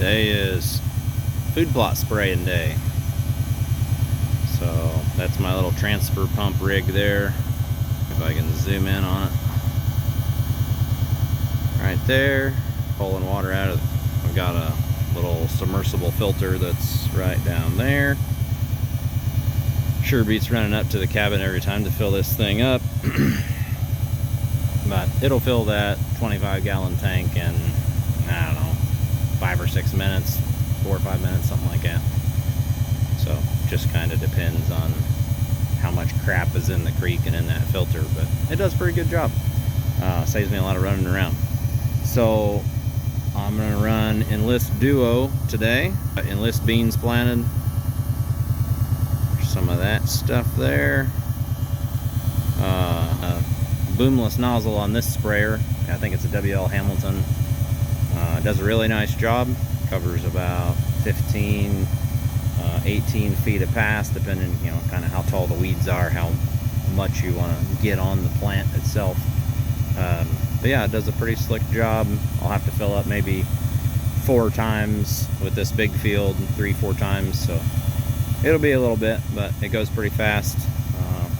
Today is food plot spraying day. So that's my little transfer pump rig there. If I can zoom in on it. Right there, pulling water out of, I've got a little submersible filter that's right down there. Sure beats running up to the cabin every time to fill this thing up. But it'll fill that 25-gallon tank in, I don't know, 5 or 6 minutes, 4 or 5 minutes, something like that. So just kind of depends on how much crap is in the creek and in that filter, but it does a pretty good job. Saves me a lot of running around. So I'm gonna run Enlist Duo today. Enlist beans planted. There's some of that stuff there. Boomless nozzle on this sprayer. I think it's a WL Hamilton. It does a really nice job. Covers about 15, 18 feet a pass, depending, kind of how tall the weeds are, how much you want to get on the plant itself. But yeah, it does a pretty slick job. I'll have to fill up maybe 4 times with this big field, 3-4 times, so it'll be a little bit, but it goes pretty fast.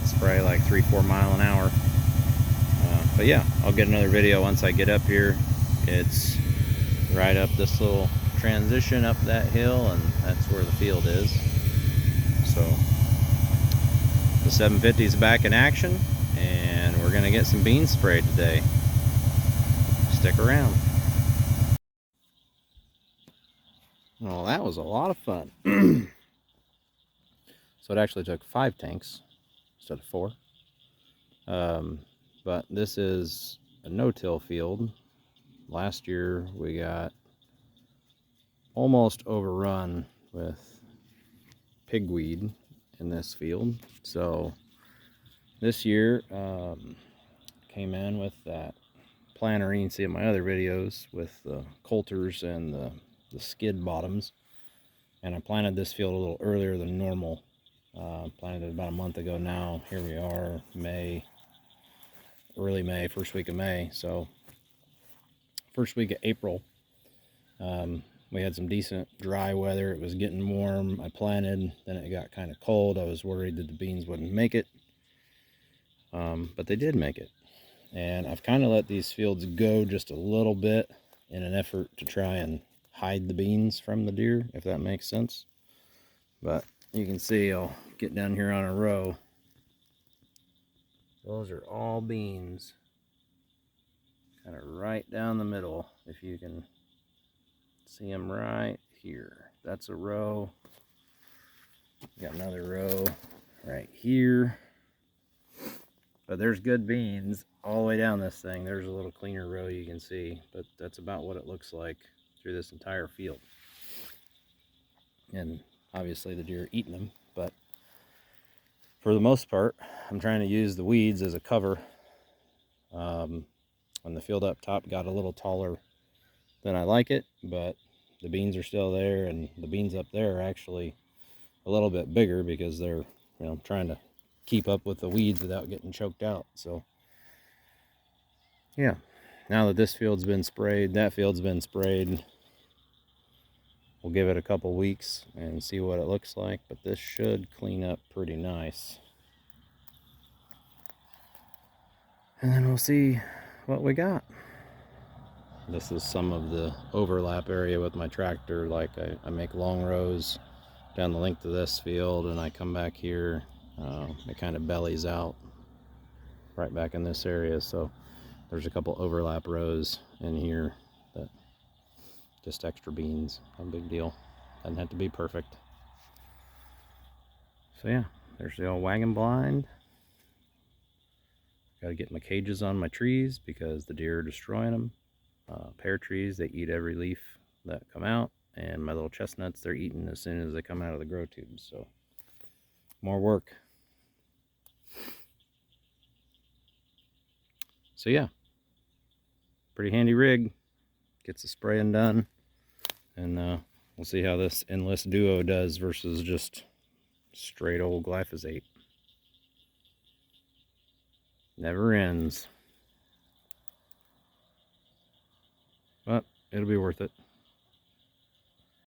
Spray like 3-4 miles an hour. But yeah, I'll get another video once I get up here. It's right up this little transition up that hill, and that's where the field is. So the 750 is back in action, and we're gonna get some beans sprayed today. Stick around. Well, that was a lot of fun. So it actually took 5 tanks instead of 4. But this is a no-till field. Last year we got almost overrun with pigweed in this field. So this year came in with that planter you can see in my other videos with the coulters and the skid bottoms. And I planted this field a little earlier than normal. Planted it about a month ago now. Here we are, May, early May, first week of May. So first week of April, we had some decent dry weather. It was getting warm. I planted, then it got kind of cold. I was worried that the beans wouldn't make it, but they did make it. And I've kind of let these fields go just a little bit in an effort to try and hide the beans from the deer, if that makes sense. But you can see, I'll get down here on a row. Those are all beans, kind of right down the middle, if you can see them right here. That's a row. Got another row right here. But there's good beans all the way down this thing. There's a little cleaner row you can see, but that's about what it looks like through this entire field. And obviously the deer are eating them, but for the most part, I'm trying to use the weeds as a cover. And the field up top got a little taller than I like it, but the beans are still there, and the beans up there are actually a little bit bigger because they're, trying to keep up with the weeds without getting choked out. So yeah, now that this field's been sprayed, that field's been sprayed, we'll give it a couple weeks and see what it looks like, but this should clean up pretty nice. And then we'll see what we got. This is some of the overlap area with my tractor. Like I make long rows down the length of this field, and I come back here. It kind of bellies out right back in this area. So there's a couple overlap rows in here that just extra beans. No big deal. Doesn't have to be perfect. So yeah, there's the old wagon blind. Got to get my cages on my trees because the deer are destroying them. Pear trees, they eat every leaf that come out, and my little chestnuts, they're eaten as soon as they come out of the grow tubes. So more work. So yeah, pretty handy rig. Gets the spraying done, and we'll see how this Enlist Duo does versus just straight old glyphosate. Never ends. But it'll be worth it.